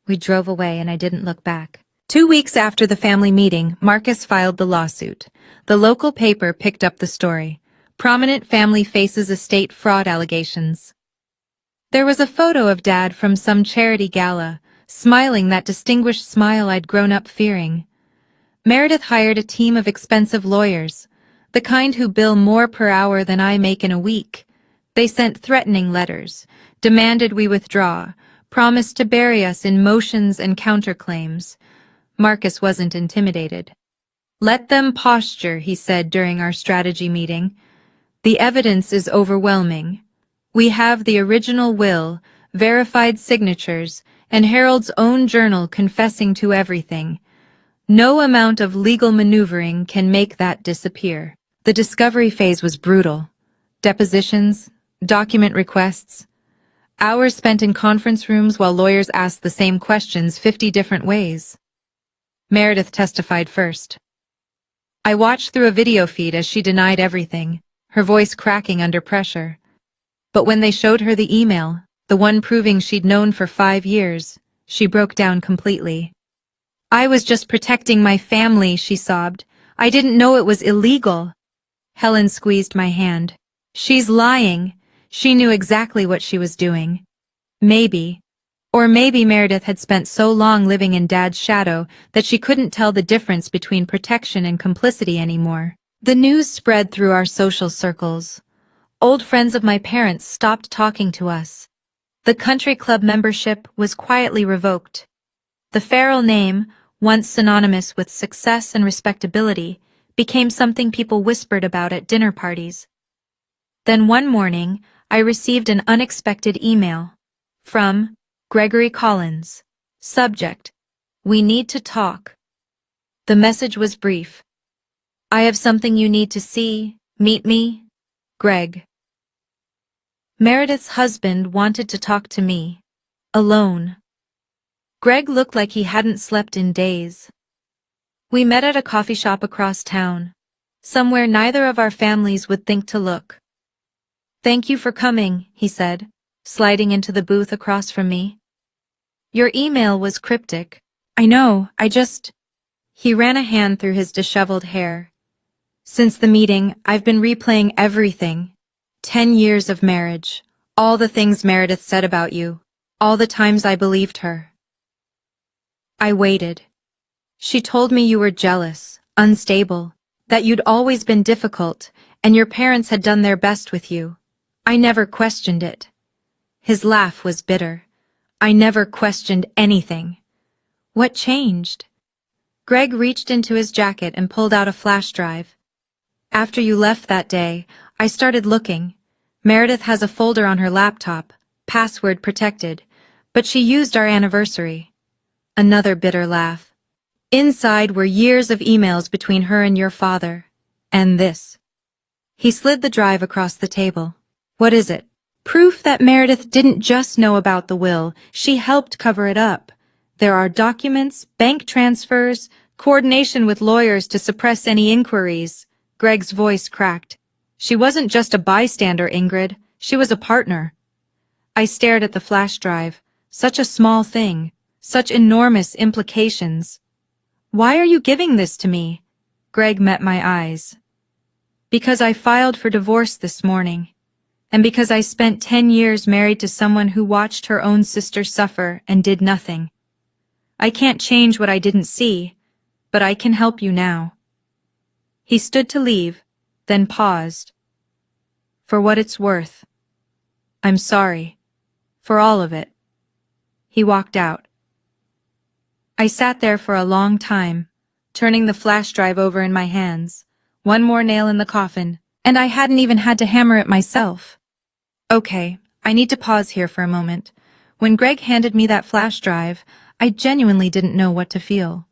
We drove away and I didn't look back. 2 weeks after the family meeting, Marcus filed the lawsuit. The local paper picked up the story. Prominent family faces estate fraud allegations. There was a photo of Dad from some charity gala, smiling that distinguished smile I'd grown up fearing. Meredith hired a team of expensive lawyers, the kind who bill more per hour than I make in a week. They sent threatening letters, demanded we withdraw, promised to bury us in motions and counterclaims. Marcus wasn't intimidated. Let them posture, he said during our strategy meeting. The evidence is overwhelming. We have the original will, verified signatures, and Harold's own journal confessing to everything. No amount of legal maneuvering can make that disappear. The discovery phase was brutal. Depositions, document requests, hours spent in conference rooms while lawyers asked the same questions 50 different ways. Meredith testified first. I watched through a video feed as she denied everything, her voice cracking under pressure. But when they showed her the email, the one proving she'd known for 5 years, she broke down completely. I was just protecting my family, she sobbed. I didn't know it was illegal. Helen squeezed my hand. She's lying. She knew exactly what she was doing. Maybe. Or maybe Meredith had spent so long living in Dad's shadow that she couldn't tell the difference between protection and complicity anymore. The news spread through our social circles. Old friends of my parents stopped talking to us. The country club membership was quietly revoked. The Farrell name, once synonymous with success and respectability, became something people whispered about at dinner parties. Then one morning, I received an unexpected email. From Gregory Collins. Subject: We need to talk. The message was brief. I have something you need to see. Meet me. Greg. Meredith's husband wanted to talk to me. Alone. Greg looked like he hadn't slept in days. We met at a coffee shop across town, somewhere neither of our families would think to look. Thank you for coming, he said, sliding into the booth across from me. Your email was cryptic. I know, He ran a hand through his disheveled hair. Since the meeting, I've been replaying everything. 10 years of marriage. All the things Meredith said about you. All the times I believed her. I waited. She told me you were jealous, unstable, that you'd always been difficult, and your parents had done their best with you. I never questioned it. His laugh was bitter. I never questioned anything. What changed? Greg reached into his jacket and pulled out a flash drive. After you left that day, I started looking. Meredith has a folder on her laptop, password protected, but she used our anniversary. Another bitter laugh. Inside were years of emails between her and your father. And this. He slid the drive across the table. What is it? Proof that Meredith didn't just know about the will, she helped cover it up. There are documents, bank transfers, coordination with lawyers to suppress any inquiries. Greg's voice cracked. She wasn't just a bystander, Ingrid. She was a partner. I stared at the flash drive. Such a small thing. Such enormous implications. Why are you giving this to me? Greg met my eyes. Because I filed for divorce this morning. And because I spent 10 years married to someone who watched her own sister suffer and did nothing. I can't change what I didn't see, but I can help you now. He stood to leave, then paused. For what it's worth. I'm sorry. For all of it. He walked out. I sat there for a long time, turning the flash drive over in my hands. One more nail in the coffin, and I hadn't even had to hammer it myself. Okay, I need to pause here for a moment. When Greg handed me that flash drive, I genuinely didn't know what to feel.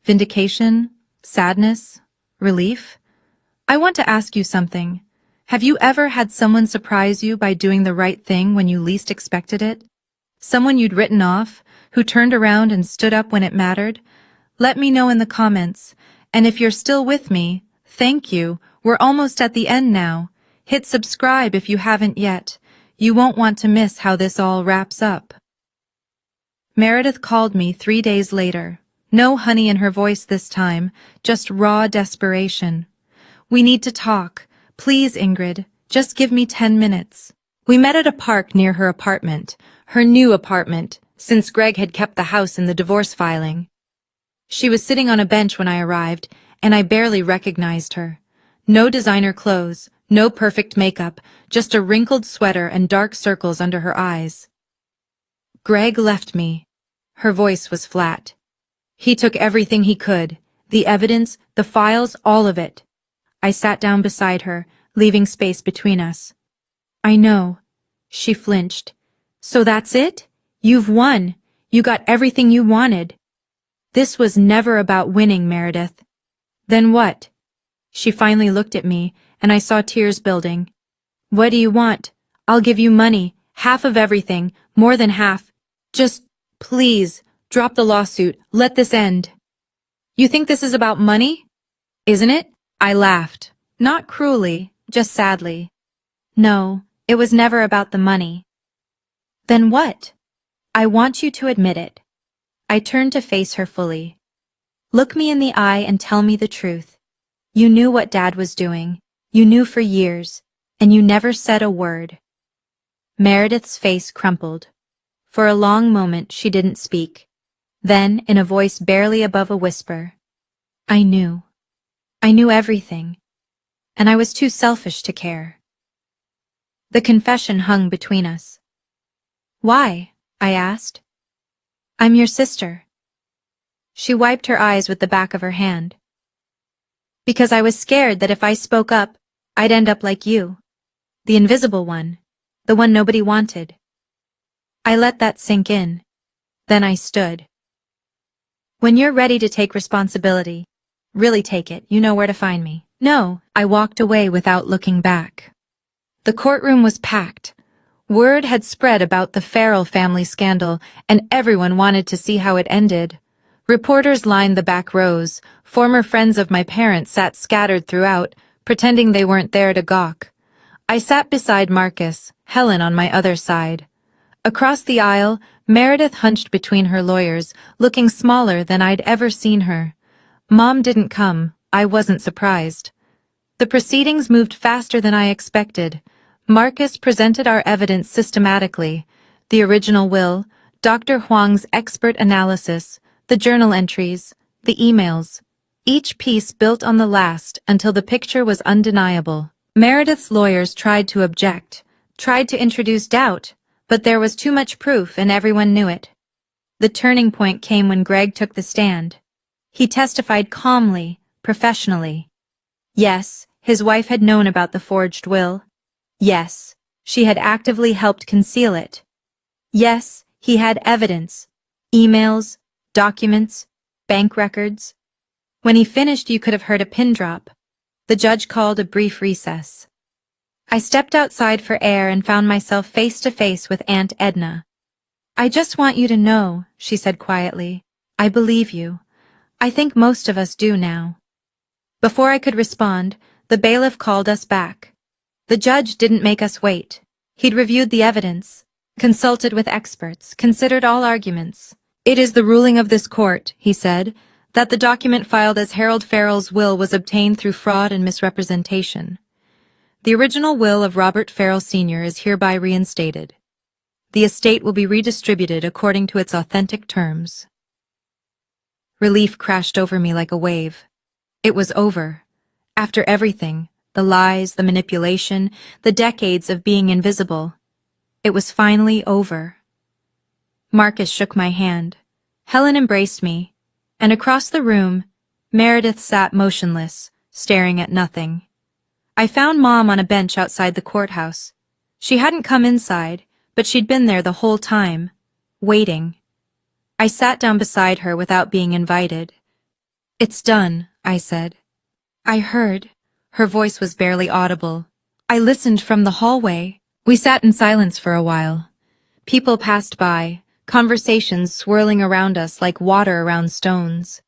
Vindication? Sadness? Relief? I want to ask you something. Have you ever had someone surprise you by doing the right thing when you least expected it? Someone you'd written off, who turned around and stood up when it mattered? Let me know in the comments, and if you're still with me, thank you. We're almost at the end now. Hit subscribe if you haven't yet. You won't want to miss how this all wraps up. Meredith called me 3 days later. No honey in her voice this time, just raw desperation. We need to talk. Please, Ingrid, just give me 10 minutes. We met at a park near her apartment, her new apartment, since Greg had kept the house in the divorce filing. She was sitting on a bench when I arrived, and I barely recognized her. No designer clothes, no perfect makeup, just a wrinkled sweater and dark circles under her eyes. Greg left me. Her voice was flat. He took everything he could, the evidence, the files, all of it. I sat down beside her, leaving space between us. I know. She flinched. So that's it? You've won. You got everything you wanted. This was never about winning, Meredith. Then what? She finally looked at me, and I saw tears building. What do you want? I'll give you money, half of everything, more than half. Just, please, drop the lawsuit, let this end. You think this is about money? Isn't it? I laughed. Not cruelly, just sadly. No, it was never about the money. Then what? I want you to admit it. I turned to face her fully. Look me in the eye and tell me the truth. You knew what Dad was doing. You knew for years, and you never said a word. Meredith's face crumpled. For a long moment she didn't speak. Then, in a voice barely above a whisper, I knew. I knew everything. And I was too selfish to care. The confession hung between us. Why? I asked. I'm your sister. She wiped her eyes with the back of her hand. Because I was scared that if I spoke up, I'd end up like you. The invisible one. The one nobody wanted. I let that sink in. Then I stood. When you're ready to take responsibility, really take it, you know where to find me. No, I walked away without looking back. The courtroom was packed. Word had spread about the Farrell family scandal, and everyone wanted to see how it ended. Reporters lined the back rows. Former friends of my parents sat scattered throughout, pretending they weren't there to gawk. I sat beside Marcus, Helen on my other side. Across the aisle, Meredith hunched between her lawyers, looking smaller than I'd ever seen her. Mom didn't come. I wasn't surprised. The proceedings moved faster than I expected. Marcus presented our evidence systematically. The original will, Dr. Huang's expert analysis, the journal entries, the emails. Each piece built on the last until the picture was undeniable. Meredith's lawyers tried to object, tried to introduce doubt, but there was too much proof and everyone knew it. The turning point came when Greg took the stand. He testified calmly, professionally. Yes, his wife had known about the forged will. Yes, she had actively helped conceal it. Yes, he had evidence. Emails, documents, bank records. When he finished, you could have heard a pin drop. The judge called a brief recess. I stepped outside for air and found myself face to face with Aunt Edna. I just want you to know, she said quietly. I believe you. I think most of us do now. Before I could respond, the bailiff called us back. The judge didn't make us wait. He'd reviewed the evidence, consulted with experts, considered all arguments. It is the ruling of this court, he said, that the document filed as Harold Farrell's will was obtained through fraud and misrepresentation. The original will of Robert Farrell Sr. is hereby reinstated. The estate will be redistributed according to its authentic terms. Relief crashed over me like a wave. It was over. After everything, the lies, the manipulation, the decades of being invisible, it was finally over. Marcus shook my hand. Helen embraced me, and across the room, Meredith sat motionless, staring at nothing. I found Mom on a bench outside the courthouse. She hadn't come inside, but she'd been there the whole time, waiting. I sat down beside her without being invited. It's done, I said. I heard. Her voice was barely audible. I listened from the hallway. We sat in silence for a while. People passed by, conversations swirling around us like water around stones.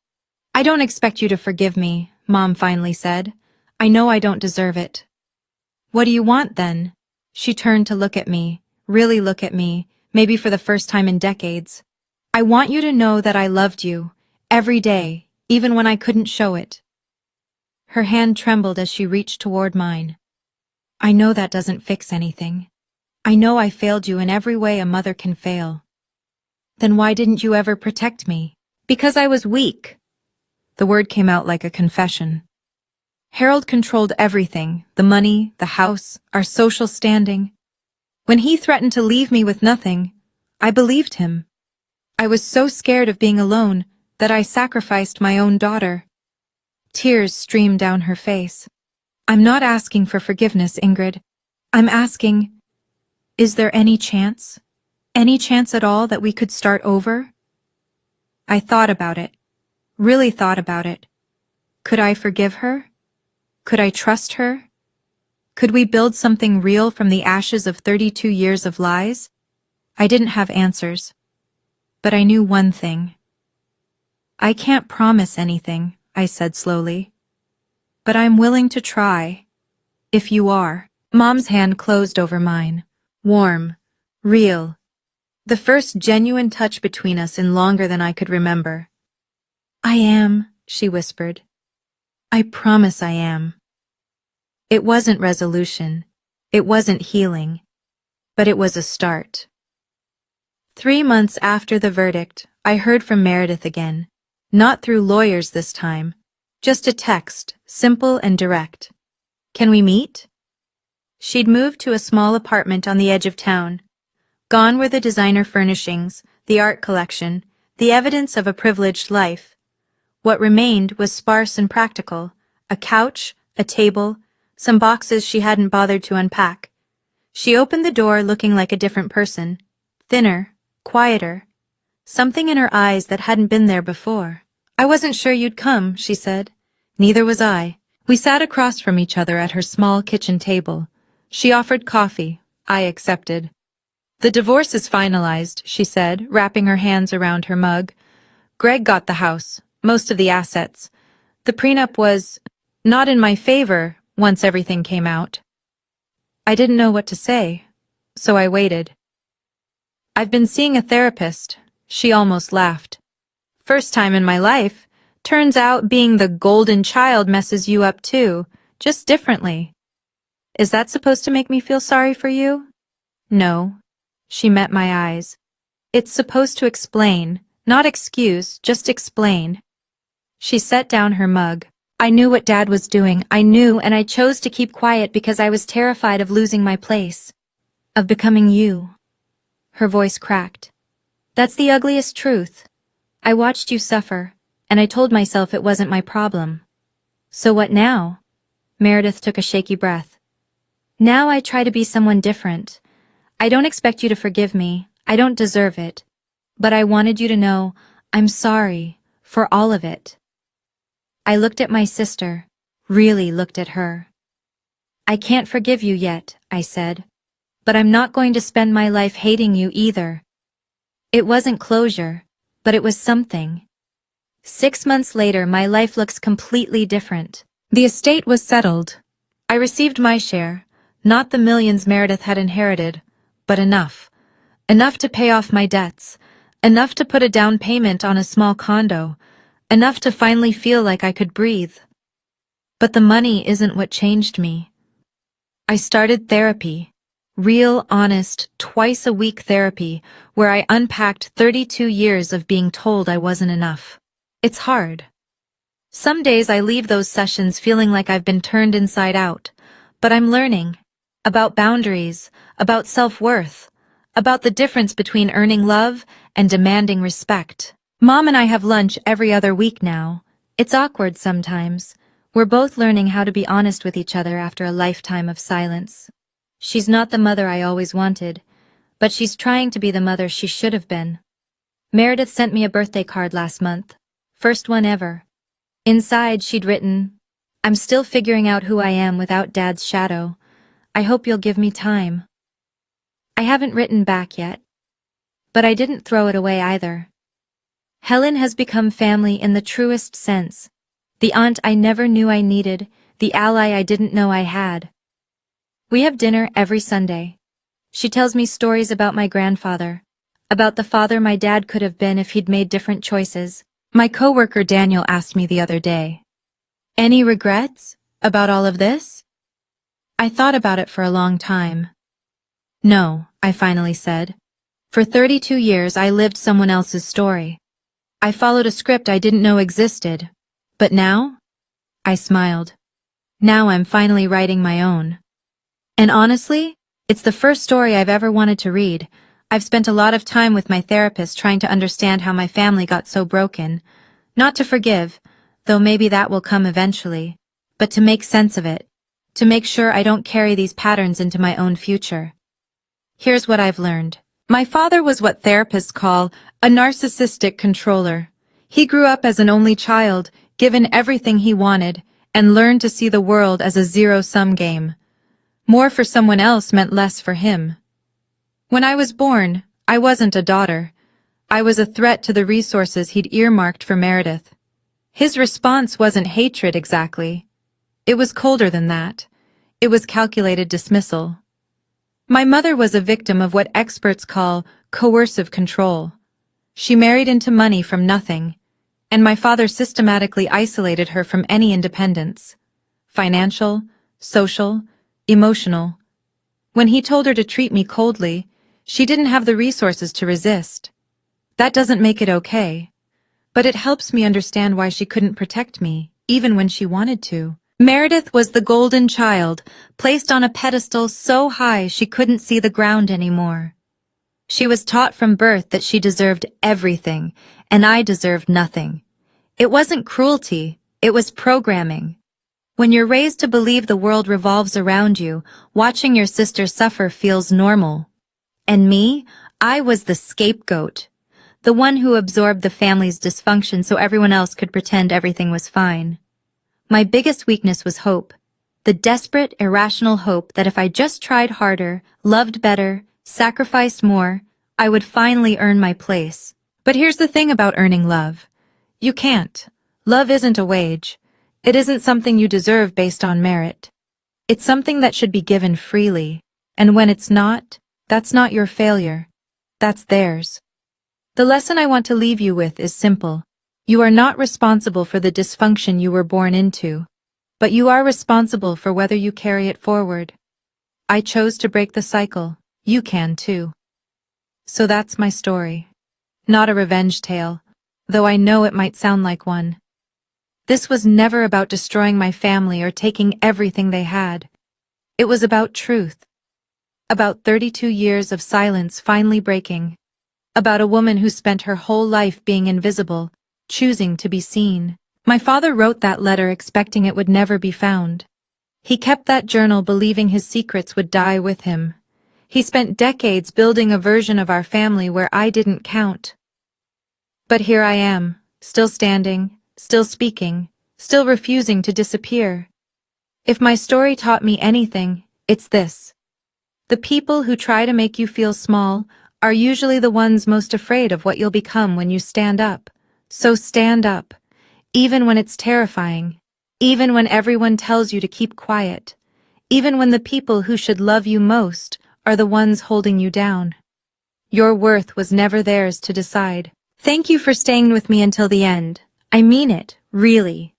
I don't expect you to forgive me, Mom finally said. I know I don't deserve it. What do you want then? She turned to look at me, really look at me, maybe for the first time in decades. I want you to know that I loved you, every day, even when I couldn't show it. Her hand trembled as she reached toward mine. I know that doesn't fix anything. I know I failed you in every way a mother can fail. Then why didn't you ever protect me? Because I was weak. The word came out like a confession. Harold controlled everything, the money, the house, our social standing. When he threatened to leave me with nothing, I believed him. I was so scared of being alone that I sacrificed my own daughter. Tears streamed down her face. I'm not asking for forgiveness, Ingrid. I'm asking, is there any chance at all that we could start over? I thought about it, really thought about it. Could I forgive her? Could I trust her? Could we build something real from the ashes of 32 years of lies? I didn't have answers, but I knew one thing. I can't promise anything, I said slowly, but I'm willing to try, if you are. Mom's hand closed over mine, warm, real, the first genuine touch between us in longer than I could remember. I am, she whispered. I promise I am. It wasn't resolution, it wasn't healing, but it was a start. 3 months after the verdict, I heard from Meredith again, not through lawyers this time, just a text, simple and direct. Can we meet? She'd moved to a small apartment on the edge of town. Gone were the designer furnishings, the art collection, the evidence of a privileged life. What remained was sparse and practical, a couch, a table, some boxes she hadn't bothered to unpack. She opened the door looking like a different person. Thinner, quieter. Something in her eyes that hadn't been there before. "I wasn't sure you'd come," she said. Neither was I. We sat across from each other at her small kitchen table. She offered coffee. I accepted. "The divorce is finalized," she said, wrapping her hands around her mug. "Greg got the house, most of the assets. The prenup was not in my favor once everything came out." I didn't know what to say, so I waited. "I've been seeing a therapist." She almost laughed. "First time in my life. Turns out being the golden child messes you up too, just differently." "Is that supposed to make me feel sorry for you?" "No." She met my eyes. "It's supposed to explain, not excuse, just explain." She set down her mug. "I knew what Dad was doing. I knew, and I chose to keep quiet because I was terrified of losing my place. Of becoming you." Her voice cracked. "That's the ugliest truth. I watched you suffer, and I told myself it wasn't my problem." "So what now?" Meredith took a shaky breath. "Now I try to be someone different. I don't expect you to forgive me. I don't deserve it. But I wanted you to know I'm sorry for all of it." I looked at my sister, really looked at her. "I can't forgive you yet," I said. "But I'm not going to spend my life hating you either." It wasn't closure, but it was something. 6 months later, my life looks completely different. The estate was settled. I received my share, not the millions Meredith had inherited, but enough. Enough to pay off my debts, enough to put a down payment on a small condo, enough to finally feel like I could breathe. But the money isn't what changed me. I started therapy. Real, honest, twice-a-week therapy where I unpacked 32 years of being told I wasn't enough. It's hard. Some days I leave those sessions feeling like I've been turned inside out, but I'm learning about boundaries, about self-worth, about the difference between earning love and demanding respect. Mom and I have lunch every other week now. It's awkward sometimes. We're both learning how to be honest with each other after a lifetime of silence. She's not the mother I always wanted, but she's trying to be the mother she should have been. Meredith sent me a birthday card last month. First one ever. Inside, she'd written, "I'm still figuring out who I am without Dad's shadow. I hope you'll give me time." I haven't written back yet. But I didn't throw it away either. Helen has become family in the truest sense. The aunt I never knew I needed, the ally I didn't know I had. We have dinner every Sunday. She tells me stories about my grandfather, about the father my dad could have been if he'd made different choices. My coworker Daniel asked me the other day, "Any regrets about all of this?" I thought about it for a long time. "No," I finally said. "For 32 years I lived someone else's story. I followed a script I didn't know existed. But now?" I smiled. "Now I'm finally writing my own. And honestly, it's the first story I've ever wanted to read. I've spent a lot of time with my therapist trying to understand how my family got so broken. Not to forgive, though maybe that will come eventually, but to make sense of it, to make sure I don't carry these patterns into my own future. Here's what I've learned. My father was what therapists call a narcissistic controller. He grew up as an only child, given everything he wanted, and learned to see the world as a zero-sum game. More for someone else meant less for him. When I was born, I wasn't a daughter. I was a threat to the resources he'd earmarked for Meredith. His response wasn't hatred exactly. It was colder than that. It was calculated dismissal. My mother was a victim of what experts call coercive control. She married into money from nothing, and my father systematically isolated her from any independence. Financial, social, emotional. When he told her to treat me coldly, she didn't have the resources to resist. That doesn't make it okay, but it helps me understand why she couldn't protect me, even when she wanted to. Meredith was the golden child, placed on a pedestal so high she couldn't see the ground anymore. She was taught from birth that she deserved everything, and I deserved nothing. It wasn't cruelty, it was programming. When you're raised to believe the world revolves around you, watching your sister suffer feels normal. And me, I was the scapegoat. The one who absorbed the family's dysfunction so everyone else could pretend everything was fine. My biggest weakness was hope. The desperate, irrational hope that if I just tried harder, loved better, sacrificed more, I would finally earn my place. But here's the thing about earning love. You can't. Love isn't a wage. It isn't something you deserve based on merit. It's something that should be given freely. And when it's not, that's not your failure. That's theirs. The lesson I want to leave you with is simple. You are not responsible for the dysfunction you were born into, but you are responsible for whether you carry it forward. I chose to break the cycle. You can too. So that's my story. Not a revenge tale, though I know it might sound like one. This was never about destroying my family or taking everything they had. It was about truth. About 32 years of silence finally breaking. About a woman who spent her whole life being invisible, choosing to be seen. My father wrote that letter expecting it would never be found. He kept that journal believing his secrets would die with him. He spent decades building a version of our family where I didn't count. But here I am, still standing, still speaking, still refusing to disappear. If my story taught me anything, it's this. The people who try to make you feel small are usually the ones most afraid of what you'll become when you stand up. So stand up, even when it's terrifying, even when everyone tells you to keep quiet, even when the people who should love you most are the ones holding you down. Your worth was never theirs to decide. Thank you for staying with me until the end. I mean it, really.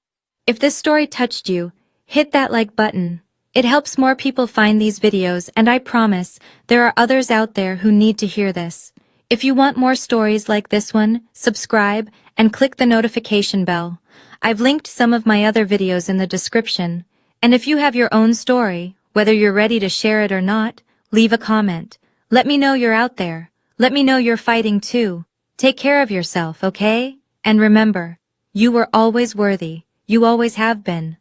If this story touched you, hit that like button. It helps more people find these videos, and I promise there are others out there who need to hear this. If you want more stories like this one, subscribe and click the notification bell. I've linked some of my other videos in the description. And if you have your own story, whether you're ready to share it or not, leave a comment. Let me know you're out there. Let me know you're fighting too. Take care of yourself, okay? And remember, you were always worthy. You always have been.